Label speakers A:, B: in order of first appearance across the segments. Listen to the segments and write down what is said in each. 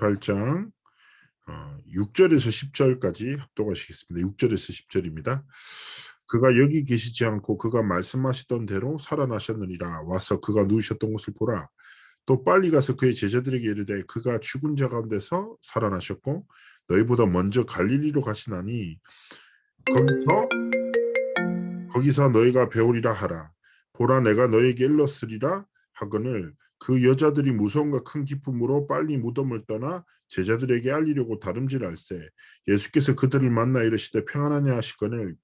A: 28장 6절에서 10절까지 합독하시겠습니다. 6절에서 10절입니다. 그가 여기 계시지 않고 그가 말씀하시던 대로 살아나셨느니라. 와서 그가 누우셨던 곳을 보라. 또 빨리 가서 그의 제자들에게 이르되 그가 죽은 자 가운데서 살아나셨고 너희보다 먼저 갈릴리로 가시나니 거기서 너희가 배우리라 하라. 보라, 내가 너희에게 일렀으리라 하거늘 그 여자들이 무서움과 큰 기쁨으로 빨리 무덤을 떠나 제자들에게 알리려고 다름질할세. 예수께서 그들을 만나 이르시되 평안하냐 하시거늘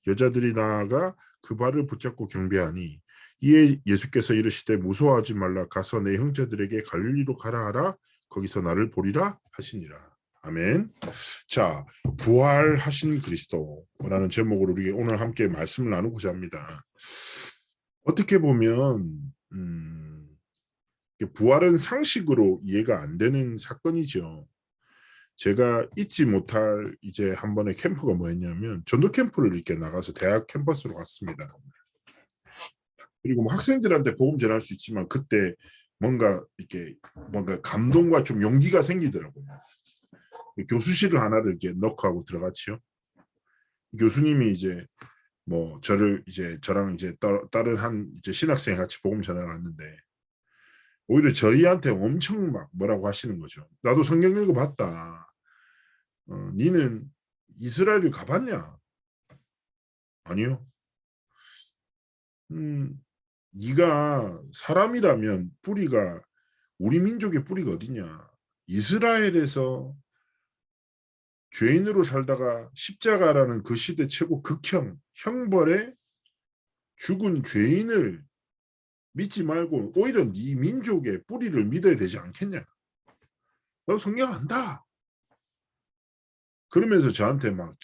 A: 여자들이 나아가 그 발을 붙잡고 경배하니 이에 예수께서 이르시되 무서워하지 말라. 가서 내 형제들에게 갈릴리로 가라 하라. 거기서 나를 보리라 하시니라. 아멘. 자, 부활하신 그리스도라는 제목으로 우리 오늘 함께 말씀을 나누고자 합니다. 어떻게 보면 부활은 상식으로 이해가 안 되는 사건이죠. 제가 잊지 못할 이제 한 번의 캠프가 뭐였냐면 전도 캠프를 이렇게 나가서 대학 캠퍼스로 갔습니다. 그리고 뭐 학생들한테 복음 전할 수 있지만 그때 뭔가 감동과 좀 용기가 생기더라고요. 교수실을 하나를 이렇게 넣고 하고 들어갔죠. 교수님이 이제 뭐 저를 이제 저랑 이제 다른 한 이제 신학생 같이 복음 전하러 갔는데 오히려 저희한테 엄청 막 뭐라고 하시는 거죠. 나도 성경 읽어봤다. 니는 이스라엘을 가봤냐? 아니요. 네가 사람이라면 뿌리가 우리 민족의 뿌리가 어디냐? 이스라엘에서 죄인으로 살다가 십자가라는 그 시대 최고 극형 형벌에 죽은 죄인을 믿지 말고 오히려 네 민족의 뿌리를 믿어야 되지 않겠냐? 너 성경 안다. 그러면서 저한테 막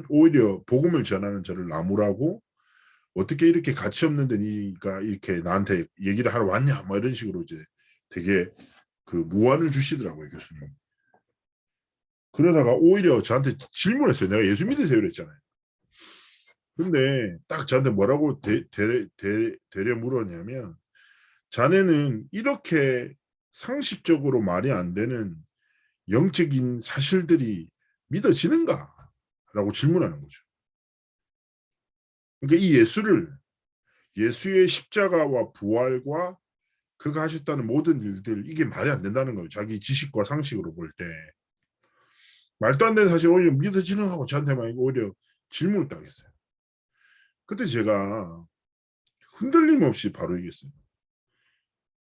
A: 오히려 복음을 전하는 저를 나무라고 어떻게 이렇게 가치 없는데 네가 이렇게 나한테 얘기를 하러 왔냐? 뭐 이런 식으로 이제 되게 그 무안을 주시더라고요, 교수님. 그러다가 오히려 저한테 질문했어요. 내가 예수 믿으세요? 그랬잖아요. 근데 딱 저한테 뭐라고 되려 물었냐면 자네는 이렇게 상식적으로 말이 안 되는 영적인 사실들이 믿어지는가? 라고 질문하는 거죠. 그러니까 이 예수의 십자가와 부활과 그가 하셨다는 모든 일들 이게 말이 안 된다는 거예요. 자기 지식과 상식으로 볼 때. 말도 안 되는 사실 오히려 믿어지는 하고 저한테만 오히려 질문을 딱 했어요. 그때 제가 흔들림 없이 바로 얘기했어요.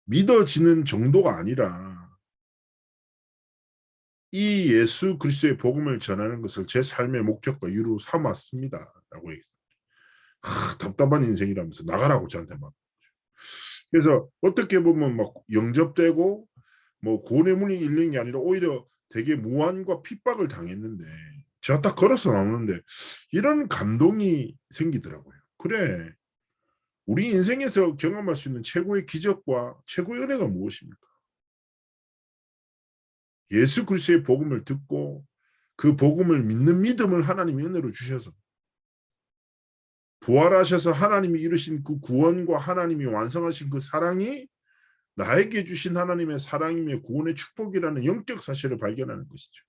A: 믿어지는 정도가 아니라 이 예수 그리스도의 복음을 전하는 것을 제 삶의 목적과 이유로 삼았습니다. 라고 얘기했어요. 답답한 인생이라면서 나가라고 저한테 막. 그래서 어떻게 보면 막 영접되고 뭐 구원의 문이 열린 게 아니라 오히려 되게 무한과 핍박을 당했는데 제가 딱 걸어서 나오는데 이런 감동이 생기더라고요. 그래, 우리 인생에서 경험할 수 있는 최고의 기적과 최고의 은혜가 무엇입니까? 예수 그리스도의 복음을 듣고 그 복음을 믿는 믿음을 하나님이 은혜로 주셔서 부활하셔서 하나님이 이루신 그 구원과 하나님이 완성하신 그 사랑이 나에게 주신 하나님의 사랑이며 구원의 축복이라는 영적 사실을 발견하는 것이죠.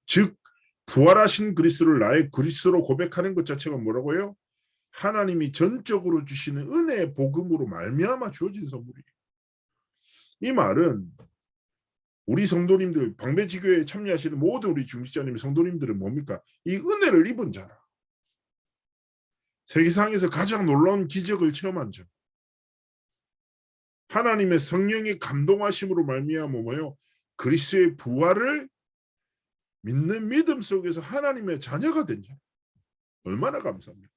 A: 즉 부활하신 그리스도를 나의 그리스도로 고백하는 것 자체가 뭐라고요? 하나님이 전적으로 주시는 은혜의 복음으로 말미암아 주어진 선물이에요. 이 말은 우리 성도님들, 방배지교에 참여하시는 모든 우리 중직자님 성도님들은 뭡니까? 이 은혜를 입은 자라. 세계상에서 가장 놀라운 기적을 체험한 자. 하나님의 성령의 감동하심으로 말미암아 뭐요? 그리스도의 부활을 믿는 믿음 속에서 하나님의 자녀가 된 자. 얼마나 감사합니까?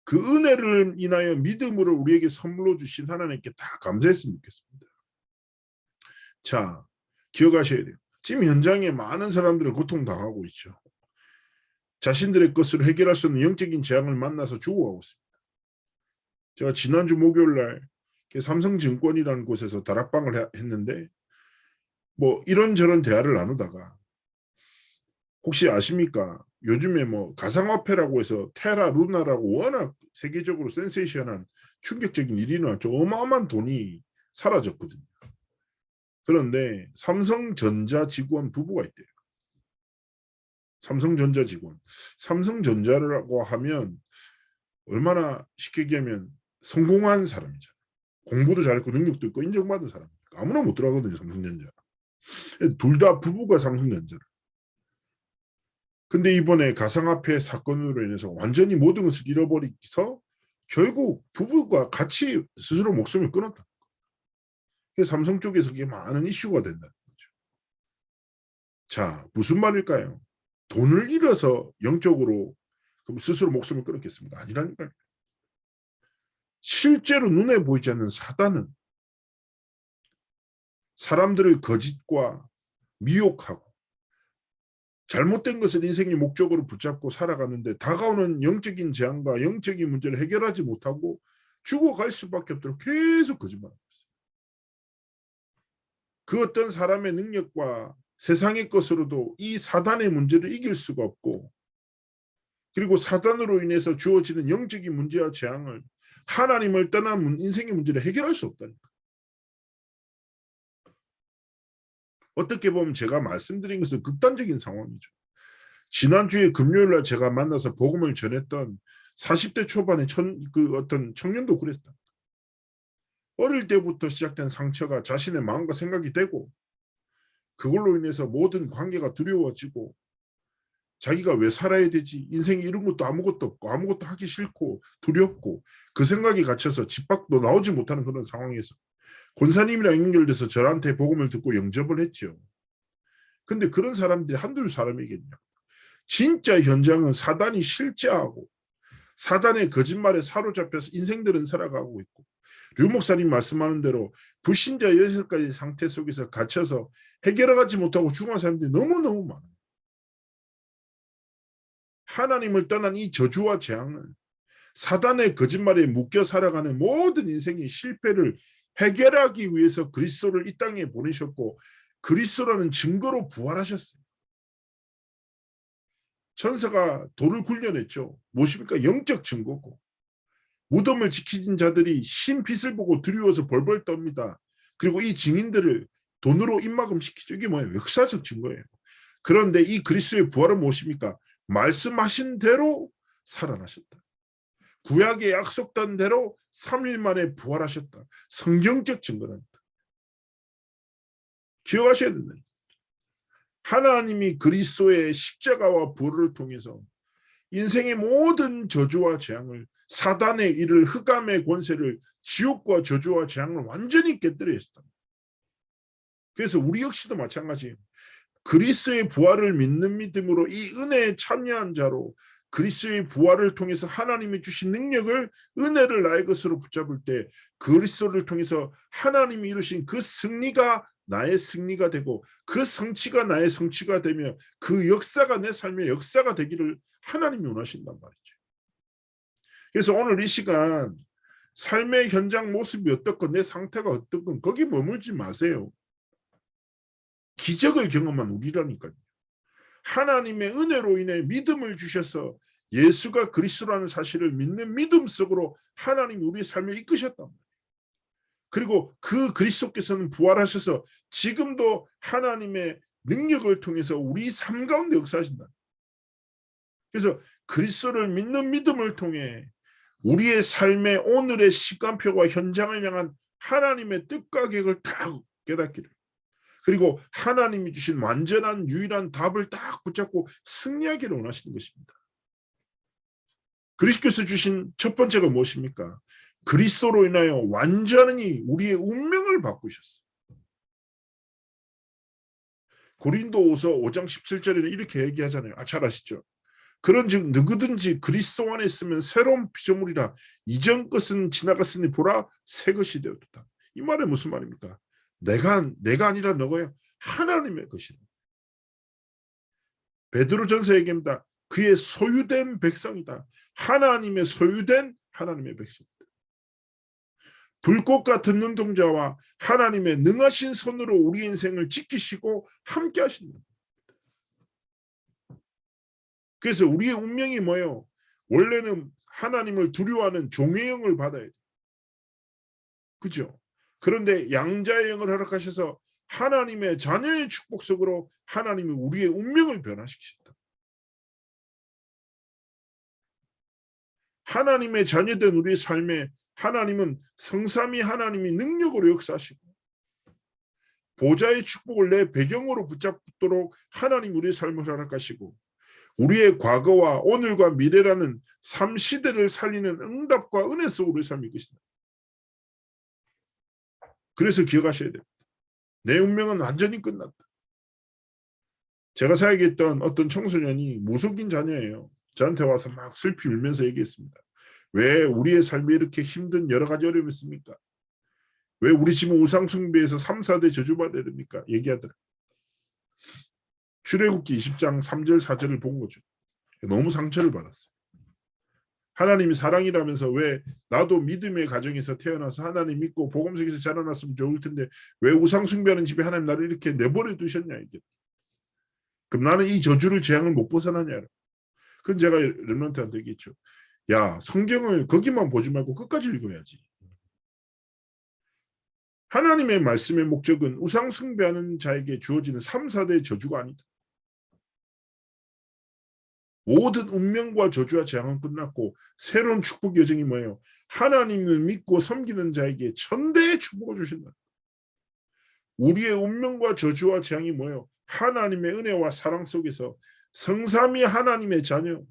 A: 그 은혜를 인하여 믿음으로 우리에게 선물로 주신 하나님께 다 감사했으면 좋겠습니다. 자, 기억하셔야 돼요. 지금 현장에 많은 사람들은 고통당하고 있죠. 자신들의 것으로 해결할 수 없는 영적인 재앙을 만나서 죽어가고 있습니다. 제가 지난주 목요일 날 삼성증권이라는 곳에서 다락방을 했는데 뭐 이런저런 대화를 나누다가 혹시 아십니까? 요즘에 뭐 가상화폐라고 해서 테라 루나라고 워낙 세계적으로 센세이션한 충격적인 일이 일어났죠. 어마어마한 돈이 사라졌거든요. 그런데 삼성전자 직원 부부가 있대요. 삼성전자 직원. 삼성전자라고 하면 얼마나 쉽게 얘기하면 성공한 사람이잖아요. 공부도 잘했고 능력도 있고 인정받은 사람이니까 아무나 못 들어가거든요. 삼성전자. 둘 다 부부가 삼성전자를. 근데 이번에 가상화폐 사건으로 인해서 완전히 모든 것을 잃어버리서 결국 부부가 같이 스스로 목숨을 끊었다. 그래서 삼성 쪽에서 그게 많은 이슈가 된다는 거죠. 자, 무슨 말일까요? 돈을 잃어서 영적으로 그럼 스스로 목숨을 끊었겠습니까? 아니라니까요. 실제로 눈에 보이지 않는 사단은 사람들을 거짓과 미혹하고 잘못된 것을 인생의 목적으로 붙잡고 살아가는데 다가오는 영적인 재앙과 영적인 문제를 해결하지 못하고 죽어갈 수밖에 없도록 계속 거짓말하고 있어요. 그 어떤 사람의 능력과 세상의 것으로도 이 사단의 문제를 이길 수가 없고 그리고 사단으로 인해서 주어지는 영적인 문제와 재앙을 하나님을 떠난 인생의 문제를 해결할 수 없다니까. 어떻게 보면 제가 말씀드린 것은 극단적인 상황이죠. 지난주에 금요일날 제가 만나서 복음을 전했던 40대 초반의 어떤 청년도 그랬다. 어릴 때부터 시작된 상처가 자신의 마음과 생각이 되고 그걸로 인해서 모든 관계가 두려워지고 자기가 왜 살아야 되지? 인생에 이런 것도 아무것도 없고 아무것도 하기 싫고 두렵고 그 생각이 갇혀서 집 밖도 나오지 못하는 그런 상황에서 권사님이랑 연결돼서 저한테 복음을 듣고 영접을 했죠. 근데 그런 사람들이 한두 사람이겠냐. 진짜 현장은 사단이 실제하고 사단의 거짓말에 사로잡혀서 인생들은 살아가고 있고 류 목사님 말씀하는 대로 불신자 6가지 상태 속에서 갇혀서 해결하지 못하고 죽은 사람들이 너무너무 많아요. 하나님을 떠난 이 저주와 재앙을 사단의 거짓말에 묶여 살아가는 모든 인생의 실패를 해결하기 위해서 그리스도를 이 땅에 보내셨고 그리스도라는 증거로 부활하셨어요. 천사가 돌을 굴려냈죠. 무엇입니까? 영적 증거고. 무덤을 지키는 자들이 흰 빛을 보고 두려워서 벌벌 떱니다. 그리고 이 증인들을 돈으로 입막음시키죠. 이게 뭐예요? 역사적 증거예요. 그런데 이 그리스도의 부활은 무엇입니까? 말씀하신 대로 살아나셨다. 구약에 약속된 대로 3일 만에 부활하셨다. 성경적 증거랍니다. 기억하셔야 된다. 하나님이 그리스도의 십자가와 부활을 통해서 인생의 모든 저주와 재앙을 사단의 일을 흑암의 권세를 지옥과 저주와 재앙을 완전히 깨뜨려 했다. 그래서 우리 역시도 마찬가지예요. 그리스도의 부활을 믿는 믿음으로 이 은혜에 참여한 자로 그리스도의 부활을 통해서 하나님이 주신 능력을 은혜를 나의 것으로 붙잡을 때 그리스도를 통해서 하나님이 이루신 그 승리가 나의 승리가 되고 그 성취가 나의 성취가 되며 그 역사가 내 삶의 역사가 되기를 하나님이 원하신단 말이죠. 그래서 오늘 이 시간 삶의 현장 모습이 어떻건 내 상태가 어떻건 거기 머물지 마세요. 기적을 경험한 우리라니까요. 하나님의 은혜로 인해 믿음을 주셔서 예수가 그리스도라는 사실을 믿는 믿음 속으로 하나님이 우리의 삶을 이끄셨단 말이에요. 그리고 그 그리스도께서는 부활하셔서 지금도 하나님의 능력을 통해서 우리 삶 가운데 역사하신다. 그래서 그리스도를 믿는 믿음을 통해 우리의 삶의 오늘의 시간표와 현장을 향한 하나님의 뜻과 계획을 다 깨닫기를 그리고 하나님이 주신 완전한 유일한 답을 딱 붙잡고 승리하기를 원하시는 것입니다. 그리스도께서 주신 첫 번째가 무엇입니까? 그리스도로 인하여 완전히 우리의 운명을 바꾸셨어요. 고린도후서 5장 17절에는 이렇게 얘기하잖아요. 잘 아시죠? 그런즉 누구든지 그리스도 안에 있으면 새로운 피조물이라 이전 것은 지나갔으니 보라 새 것이 되었다. 이 말은 무슨 말입니까? 내가 아니라 너가요. 하나님의 것이다. 베드로전서 얘기합니다. 그의 소유된 백성이다. 하나님의 소유된 하나님의 백성이다. 불꽃 같은 눈동자와 하나님의 능하신 손으로 우리 인생을 지키시고 함께 하신다. 그래서 우리의 운명이 뭐예요? 원래는 하나님을 두려워하는 종의 영을 받아야 돼. 그죠? 그런데 양자의 영을 허락하셔서 하나님의 자녀의 축복 속으로 하나님이 우리의 운명을 변화시키셨다. 하나님의 자녀된 우리의 삶에 하나님은 성삼위 하나님이 능력으로 역사하시고 보좌의 축복을 내 배경으로 붙잡도록 하나님 우리의 삶을 허락하시고 우리의 과거와 오늘과 미래라는 삶 시대를 살리는 응답과 은혜 속으로 우리의 삶이 것이다. 그래서 기억하셔야 됩니다. 내 운명은 완전히 끝났다. 제가 사역했던 어떤 청소년이 무속인 자녀예요. 저한테 와서 막 슬피 울면서 얘기했습니다. 왜 우리의 삶에 이렇게 힘든 여러 가지 어려움이 있습니까? 왜 우리 집은 우상 숭배에서 3, 4대 저주받아야 됩니까? 얘기하더라. 출애굽기 20장 3절 4절을 본 거죠. 너무 상처를 받았어요. 하나님이 사랑이라면서 왜 나도 믿음의 가정에서 태어나서 하나님 믿고 복음 속에서 자라났으면 좋을 텐데 왜 우상 숭배하는 집에 하나님 나를 이렇게 내버려 두셨냐 이게. 그럼 나는 이 저주를 재앙을 못 벗어나냐. 그건 제가 렘넌트한테 얘기했죠. 야, 성경을 거기만 보지 말고 끝까지 읽어야지. 하나님의 말씀의 목적은 우상 숭배하는 자에게 주어지는 3, 4대의 저주가 아니다. 모든 운명과 저주와 재앙은 끝났고 새로운 축복 여정이 뭐예요? 하나님을 믿고 섬기는 자에게 천대의 축복을 주신다. 우리의 운명과 저주와 재앙이 뭐예요? 하나님의 은혜와 사랑 속에서 성삼위 하나님의 자녀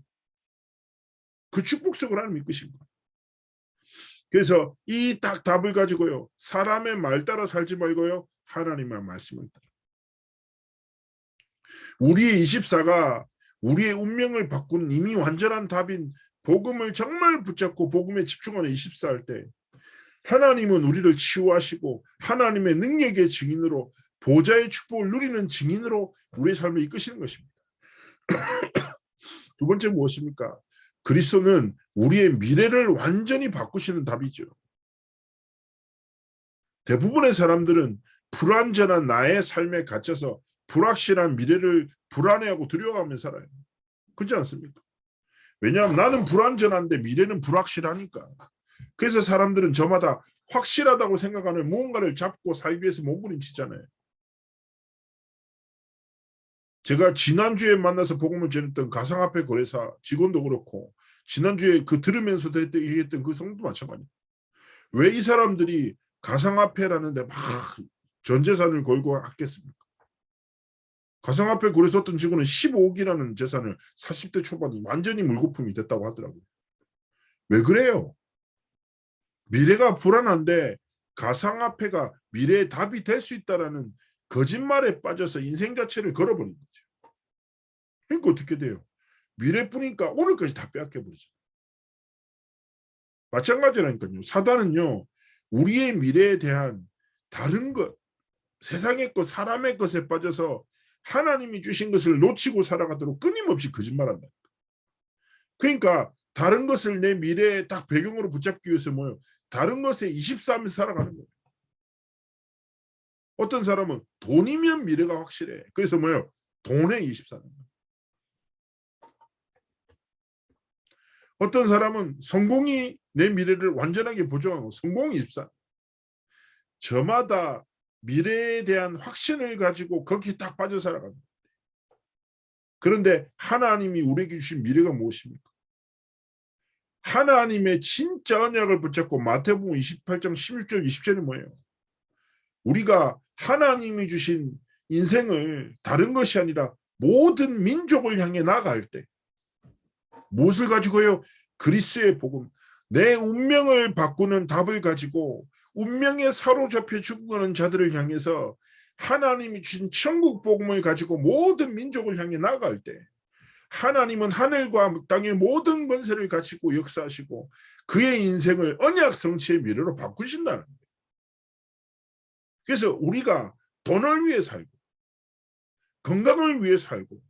A: 그 축복 속을 하나님 이끄신 거예요. 그래서 이 딱 답을 가지고요. 사람의 말 따라 살지 말고요. 하나님의 말씀을 따라. 우리의 24가 우리의 운명을 바꾼 이미 완전한 답인 복음을 정말 붙잡고 복음에 집중하는 24할 때 하나님은 우리를 치유하시고 하나님의 능력의 증인으로 보좌의 축복을 누리는 증인으로 우리의 삶을 이끄시는 것입니다. 두 번째 무엇입니까? 그리스도는 우리의 미래를 완전히 바꾸시는 답이죠. 대부분의 사람들은 불완전한 나의 삶에 갇혀서 불확실한 미래를 불안해하고 두려워하며 살아요. 그렇지 않습니까? 왜냐하면 나는 불완전한데 미래는 불확실하니까. 그래서 사람들은 저마다 확실하다고 생각하는 무언가를 잡고 살기 위해서 몸부림치잖아요. 제가 지난주에 만나서 복음을 전했던 가상화폐 거래사 직원도 그렇고 지난주에 그 들으면서도 얘기했던 그 성도도 마찬가지예요. 왜 이 사람들이 가상화폐라는 데 막 전 재산을 걸고 하겠습니까? 가상화폐 거래소 어떤 직원은 15억이라는 재산을 40대 초반이 완전히 물거품이 됐다고 하더라고요. 왜 그래요? 미래가 불안한데 가상화폐가 미래의 답이 될 수 있다는 거짓말에 빠져서 인생 자체를 걸어버린 거죠. 그러니까 어떻게 돼요? 미래뿐이니까 오늘까지 다 빼앗겨버리죠. 마찬가지라니까요. 사단은요. 우리의 미래에 대한 다른 것, 세상의 것, 사람의 것에 빠져서 하나님이 주신 것을 놓치고 살아가도록 끊임없이 거짓말한다. 그러니까 다른 것을 내 미래에 딱 배경으로 붙잡기 위해서 뭐예요? 다른 것에 24하면서 살아가는 거예요. 어떤 사람은 돈이면 미래가 확실해. 그래서 뭐예요? 돈에 24는 거예요. 어떤 사람은 성공이 내 미래를 완전하게 보장하고 성공이 24. 저마다 미래에 대한 확신을 가지고 거기에 딱 빠져 살아갑니다. 그런데 하나님이 우리에게 주신 미래가 무엇입니까? 하나님의 진짜 언약을 붙잡고 마태복음 28장 16절 20절이 뭐예요? 우리가 하나님이 주신 인생을 다른 것이 아니라 모든 민족을 향해 나아갈 때 무엇을 가지고요? 그리스도의 복음, 내 운명을 바꾸는 답을 가지고 운명에 사로잡혀 죽어가는 자들을 향해서 하나님이 주신 천국 복음을 가지고 모든 민족을 향해 나아갈 때 하나님은 하늘과 땅의 모든 권세를 가지고 역사하시고 그의 인생을 언약 성취의 미래로 바꾸신다는 거예요. 그래서 우리가 돈을 위해 살고 건강을 위해 살고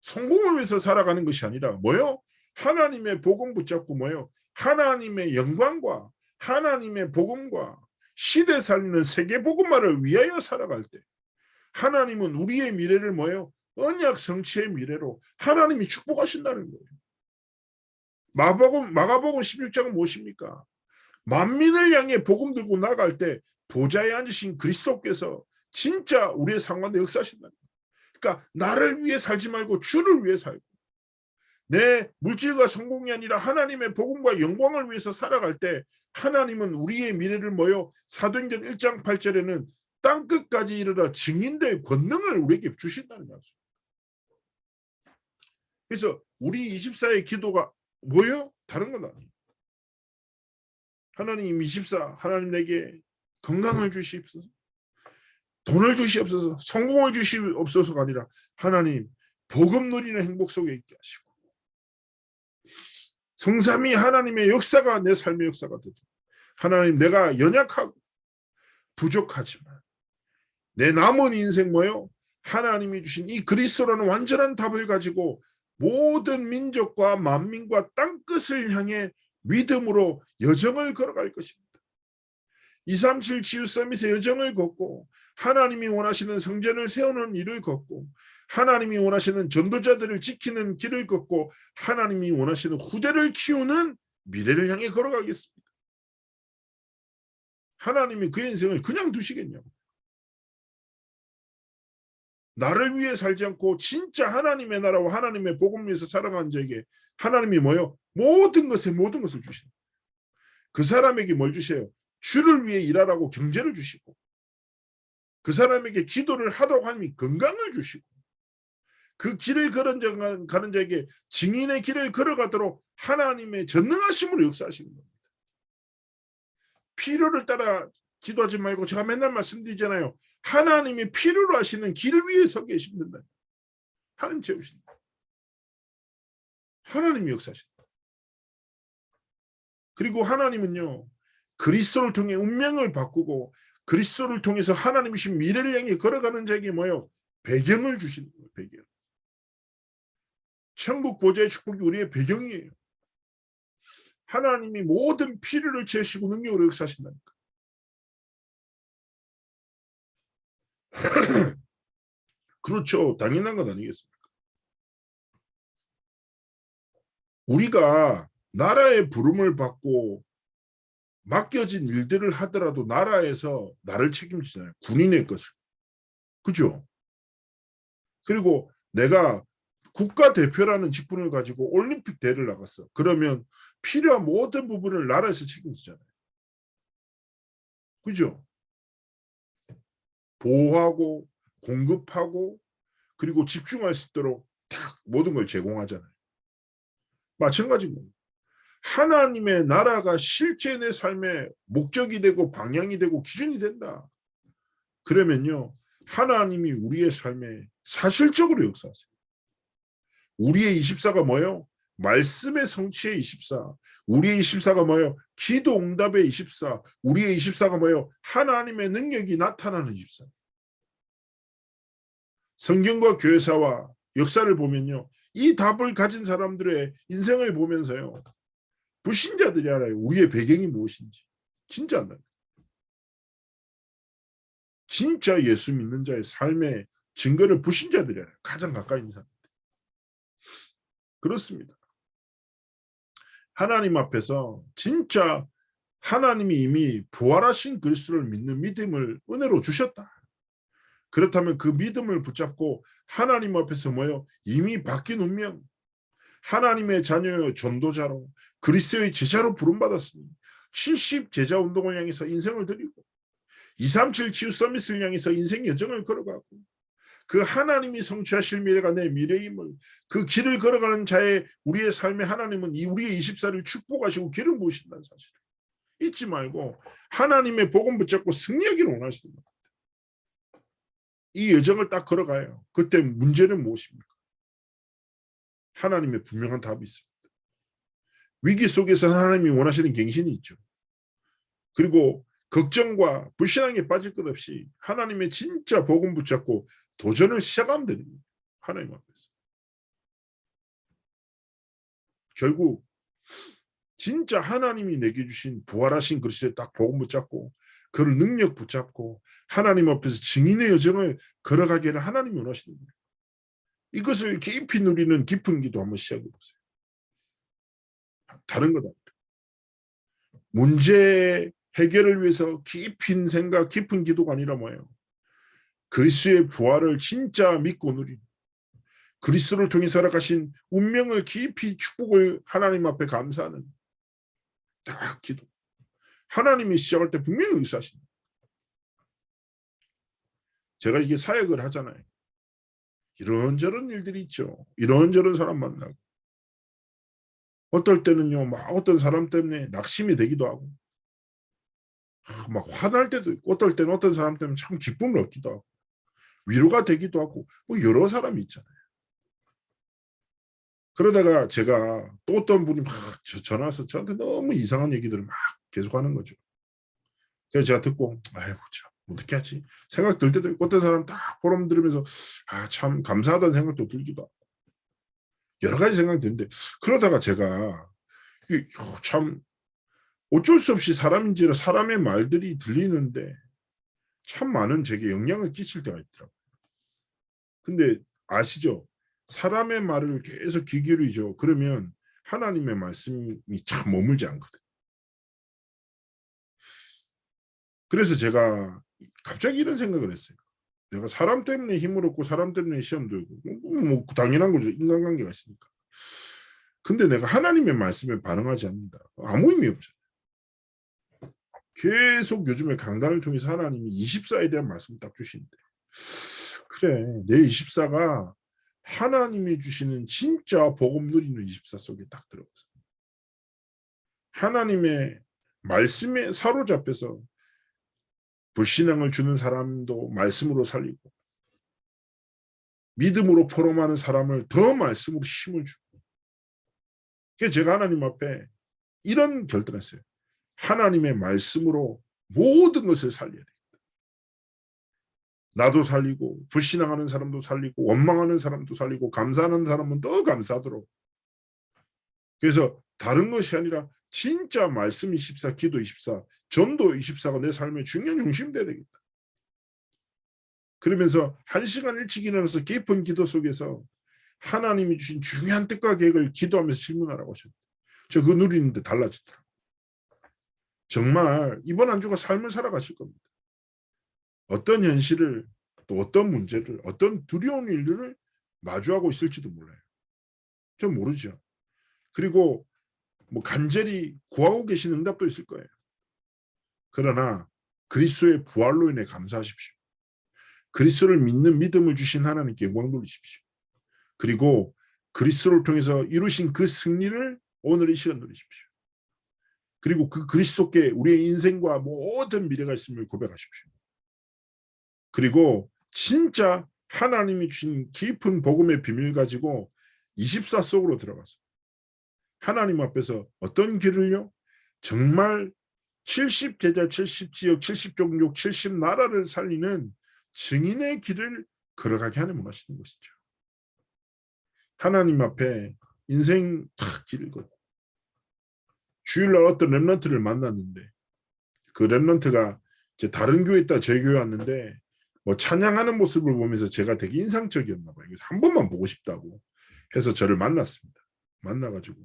A: 성공을 위해서 살아가는 것이 아니라 뭐요? 하나님의 복음 붙잡고 뭐요? 하나님의 영광과 하나님의 복음과 시대 살리는 세계 복음화를 위하여 살아갈 때 하나님은 우리의 미래를 뭐예요? 언약 성취의 미래로 하나님이 축복하신다는 거예요. 마가복음 16장은 무엇입니까? 만민을 향해 복음 들고 나갈 때 보좌에 앉으신 그리스도께서 진짜 우리의 삶 가운데 역사하신다. 그러니까 나를 위해 살지 말고 주를 위해 살고, 내 물질과 성공이 아니라 하나님의 복음과 영광을 위해서 살아갈 때 하나님은 우리의 미래를 뭐요? 사도행전 1장 8절에는 땅끝까지 이르러 증인될 권능을 우리에게 주신다는 말씀. 그래서 우리 24의 기도가 뭐예요? 다른 건 아니에요. 하나님 24, 하나님 내게 건강을 주시옵소서, 돈을 주시옵소서, 성공을 주시옵소서가 아니라 하나님 복음 누리는 행복 속에 있게 하시고, 성삼위 하나님의 역사가 내 삶의 역사가 되도록, 하나님 내가 연약하고 부족하지만 내 남은 인생 뭐요? 하나님이 주신 이 그리스도라는 완전한 답을 가지고 모든 민족과 만민과 땅끝을 향해 믿음으로 여정을 걸어갈 것입니다. 237 치유 서밋의 여정을 걷고, 하나님이 원하시는 성전을 세우는 일을 걷고, 하나님이 원하시는 전도자들을 지키는 길을 걷고, 하나님이 원하시는 후대를 키우는 미래를 향해 걸어가겠습니다. 하나님이 그 인생을 그냥 두시겠냐고. 나를 위해 살지 않고 진짜 하나님의 나라와 하나님의 복음을 위해서 살아가는 자에게 하나님이 뭐요? 모든 것을 주시는, 그 사람에게 뭘 주세요? 주를 위해 일하라고 경제를 주시고, 그 사람에게 기도를 하도록 하나님이 건강을 주시고, 그 길을 가는 자에게 증인의 길을 걸어가도록 하나님의 전능하심으로 역사하시는 겁니다. 필요를 따라 기도하지 말고, 제가 맨날 말씀드리잖아요. 하나님이 필요로 하시는 길 위에 서 계신다. 하나님 채우신다. 하나님이 역사하신다. 그리고 하나님은요, 그리스도를 통해 운명을 바꾸고 그리스도를 통해서 하나님이 주신 미래를 향해 걸어가는 자에게 뭐요? 배경을 주시는 거예요. 배경. 천국 보좌의 축복이 우리의 배경이에요. 하나님이 모든 필요를 채우시고 능력으로 역사하신다니까. 그렇죠. 당연한 것 아니겠습니까? 우리가 나라의 부름을 받고 맡겨진 일들을 하더라도 나라에서 나를 책임지잖아요. 군인의 것을. 그죠? 그리고 내가 국가대표라는 직분을 가지고 올림픽 대회를 나갔어. 그러면 필요한 모든 부분을 나라에서 책임지잖아요. 그죠? 보호하고 공급하고 그리고 집중할 수 있도록 딱 모든 걸 제공하잖아요. 마찬가지입니다. 하나님의 나라가 실제 내 삶의 목적이 되고 방향이 되고 기준이 된다. 그러면요, 하나님이 우리의 삶에 사실적으로 역사하세요. 우리의 24가 뭐예요? 말씀의 성취의 24. 우리의 24가 뭐예요? 기도 응답의 24. 우리의 24가 뭐예요? 하나님의 능력이 나타나는 24. 성경과 교회사와 역사를 보면요, 이 답을 가진 사람들의 인생을 보면서요, 불신자들이 알아요. 우리의 배경이 무엇인지. 진짜 안다요. 진짜 예수 믿는 자의 삶의 증거를 불신자들이 알아요. 가장 가까이 있는 사람들. 그렇습니다. 하나님 앞에서 진짜 하나님이 이미 부활하신 그리스도를 믿는 믿음을 은혜로 주셨다. 그렇다면 그 믿음을 붙잡고 하나님 앞에서 뭐요? 이미 바뀐 운명, 하나님의 자녀의 전도자로 그리스도의 제자로 부름받았으니 70 제자 운동을 향해서 인생을 드리고 237 치유 서밋을 향해서 인생 여정을 걸어가고, 그 하나님이 성취하실 미래가 내 미래임을, 그 길을 걸어가는 자의 우리의 삶에 하나님은 우리의 24를 축복하시고 기름 부으신다는 사실을 잊지 말고 하나님의 복음 붙잡고 승리하기를 원하시는 겁니다. 이 여정을 딱 걸어가요. 그때 문제는 무엇입니까? 하나님의 분명한 답이 있습니다. 위기 속에서 하나님이 원하시는 갱신이 있죠. 그리고 걱정과 불신앙에 빠질 것 없이 하나님의 진짜 복음 붙잡고 도전을 시작하면 됩니다. 하나님 앞에서. 결국 진짜 하나님이 내게 주신 부활하신 그리스도의 딱 복음 붙잡고 그를 능력 붙잡고 하나님 앞에서 증인의 여정을 걸어가기를 하나님이 원하시는 거예요. 이것을 깊이 누리는 깊은 기도 한번 시작해 보세요. 다른 거다. 문제 해결을 위해서 깊은 생각, 깊은 기도가 아니라 뭐예요? 그리스도의 부활을 진짜 믿고 누리는, 그리스도를 통해 살아가신 운명을 깊이 축복을 하나님 앞에 감사하는 딱 기도. 하나님이 시작할 때 분명히 의사하신다. 제가 이게 사역을 하잖아요. 이런저런 일들이 있죠. 이런저런 사람 만나고. 어떨 때는요, 막 어떤 사람 때문에 낙심이 되기도 하고, 막 화날 때도 있고, 어떨 때는 어떤 사람 때문에 참 기쁨을 얻기도 하고, 위로가 되기도 하고, 뭐 여러 사람이 있잖아요. 그러다가 제가 또 어떤 분이 막 전화 와서 저한테 너무 이상한 얘기들을 막 계속 하는 거죠. 그래서 제가 듣고, 아이고, 참, 어떻게 하지? 생각 들 때도 있고, 어떤 사람 딱 포럼 들으면서, 참 감사하다는 생각도 들기도 하고, 여러 가지 생각이 드는데, 그러다가 제가, 참, 어쩔 수 없이 사람인지라 사람의 말들이 들리는데, 참 많은 제게 영향을 끼칠 때가 있더라고요. 근데 아시죠? 사람의 말을 계속 귀 기울이죠. 그러면 하나님의 말씀이 참 머물지 않거든요. 그래서 제가 갑자기 이런 생각을 했어요. 내가 사람 때문에 힘을 얻고 사람 때문에 시험 들고 뭐 당연한 거죠. 인간관계가 있으니까. 근데 내가 하나님의 말씀에 반응하지 않는다. 아무 의미 없잖아요. 계속 요즘에 강단을 통해서 하나님이 24에 대한 말씀을 딱 주시는데, 그래, 내 24가 하나님이 주시는 진짜 복음 누리는 24 속에 딱 들어가서 하나님의 말씀에 사로잡혀서 불신앙을 주는 사람도 말씀으로 살리고, 믿음으로 포럼하는 사람을 더 말씀으로 힘을 주고. 그래서 제가 하나님 앞에 이런 결단을 했어요. 하나님의 말씀으로 모든 것을 살려야 돼. 나도 살리고, 불신앙하는 사람도 살리고, 원망하는 사람도 살리고, 감사하는 사람은 더 감사하도록. 그래서 다른 것이 아니라 진짜 말씀 24, 기도 24, 전도 24가 내 삶의 중요한 중심이 돼야 되겠다. 그러면서 1시간 일찍 일어나서 깊은 기도 속에서 하나님이 주신 중요한 뜻과 계획을 기도하면서 질문하라고 하셨는데, 저 그거 누리는데 달라지더라고요. 정말 이번 한 주가 삶을 살아가실 겁니다. 어떤 현실을, 또 어떤 문제를, 어떤 두려운 일들을 마주하고 있을지도 몰라요. 전 모르죠. 그리고 뭐 간절히 구하고 계신 응답도 있을 거예요. 그러나 그리스도의 부활로 인해 감사하십시오. 그리스도를 믿는 믿음을 주신 하나님께 영광 돌리십시오. 그리고 그리스도를 통해서 이루신 그 승리를 오늘 이 시간 누리십시오. 그리고 그 그리스도께 우리의 인생과 모든 미래가 있음을 고백하십시오. 그리고 진짜 하나님이 주신 깊은 복음의 비밀 가지고 24 속으로 들어가서 하나님 앞에서 어떤 길을요? 정말 70제자, 70지역, 70종족, 70나라를 살리는 증인의 길을 걸어가게 하는 원하시는 것이죠. 하나님 앞에 인생 탁 길을 걷고, 주일날 어떤 렘넌트를 만났는데, 그 렘넌트가 이제 다른 교회에 있다 저희 교회 왔는데 뭐 찬양하는 모습을 보면서 제가 되게 인상적이었나 봐요. 한 번만 보고 싶다고 해서 저를 만났습니다. 만나가지고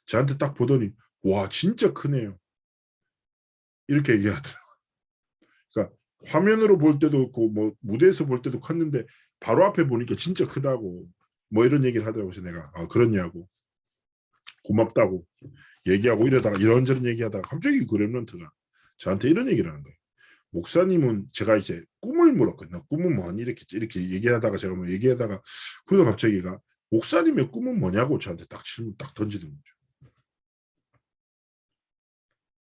A: 저한테 딱 보더니, 와, 진짜 크네요, 이렇게 얘기하더라고요. 그러니까 화면으로 볼 때도 그 뭐 무대에서 볼 때도 컸는데 바로 앞에 보니까 진짜 크다고 뭐 이런 얘기를 하더라고요. 그래서 내가 그렇냐고, 고맙다고 얘기하고 이러다가 이런저런 얘기하다가 갑자기 그 렘넌트가 저한테 이런 얘기를 하는 거예요. 목사님은, 제가 이제 꿈을 물었거든요. 꿈은 뭐니? 이렇게 얘기하다가 제가 뭐 얘기하다가 그러다 갑자기 얘가 목사님의 꿈은 뭐냐고 저한테 딱 질문 딱 던지는 거죠.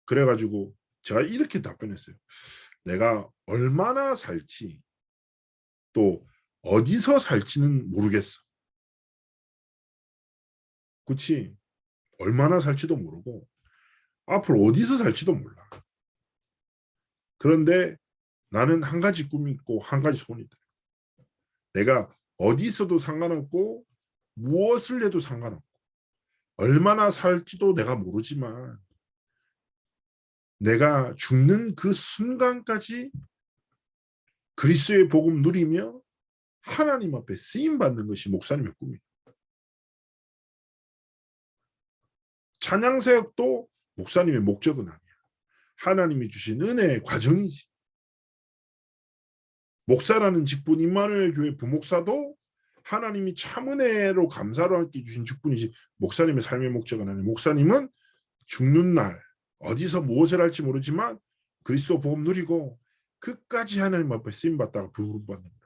A: 그래가지고 제가 이렇게 답변했어요. 내가 얼마나 살지, 또 어디서 살지는 모르겠어. 그렇지? 얼마나 살지도 모르고 앞으로 어디서 살지도 몰라. 그런데 나는 한 가지 꿈이 있고 한 가지 소원이 있다. 내가 어디 있어도 상관없고 무엇을 해도 상관없고 얼마나 살지도 내가 모르지만 내가 죽는 그 순간까지 그리스도의 복음 누리며 하나님 앞에 쓰임 받는 것이 목사님의 꿈이에요. 찬양 사역도 목사님의 목적은 아니야. 하나님이 주신 은혜의 과정이지. 목사라는 직분, 임마누엘 교회 부목사도 하나님이 참 은혜로 감사로 함께 주신 직분이지 목사님의 삶의 목적은 아니에요. 목사님은 죽는 날 어디서 무엇을 할지 모르지만 그리스도 복음 누리고 끝까지 하나님 앞에 쓰임받다가 부름받는 거예요.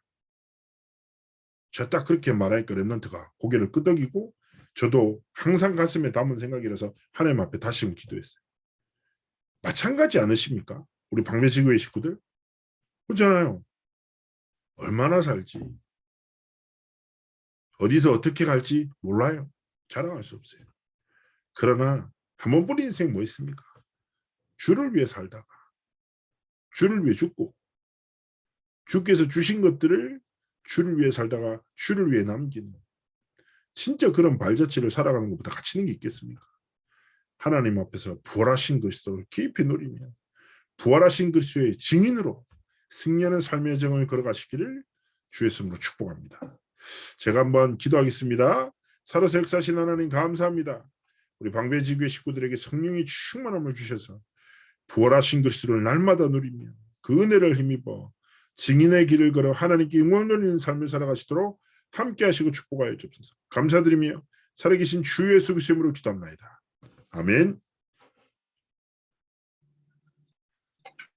A: 저 딱 그렇게 말하니까 렘넌트가 고개를 끄덕이고 저도 항상 가슴에 담은 생각이라서 하나님 앞에 다시 기도했어요. 마찬가지 않으십니까? 우리 방배지교회 식구들? 그렇잖아요. 얼마나 살지? 어디서 어떻게 갈지 몰라요. 자랑할 수 없어요. 그러나 한 번뿐인 인생 뭐 있습니까? 주를 위해 살다가 주를 위해 죽고 주께서 주신 것들을 주를 위해 살다가 주를 위해 남기는 진짜 그런 발자취를 살아가는 것보다 가치는 게 있겠습니까? 하나님 앞에서 부활하신 그리스도를 깊이 누리며 부활하신 그리스도의 증인으로 승리하는 삶의 정을 걸어가시기를 주의 이름으로 축복합니다. 제가 한번 기도하겠습니다. 살아서 역사하신 하나님 감사합니다. 우리 방배지교회 식구들에게 성령의 충만함을 주셔서 부활하신 그리스도를 날마다 누리며 그 은혜를 힘입어 증인의 길을 걸어 하나님께 영광 돌리는 삶을 살아가시도록 함께 하시고 축복하여 주옵소서. 감사드리며 살아계신 주 예수 그리스도의 이름으로 기도합나이다. 아멘.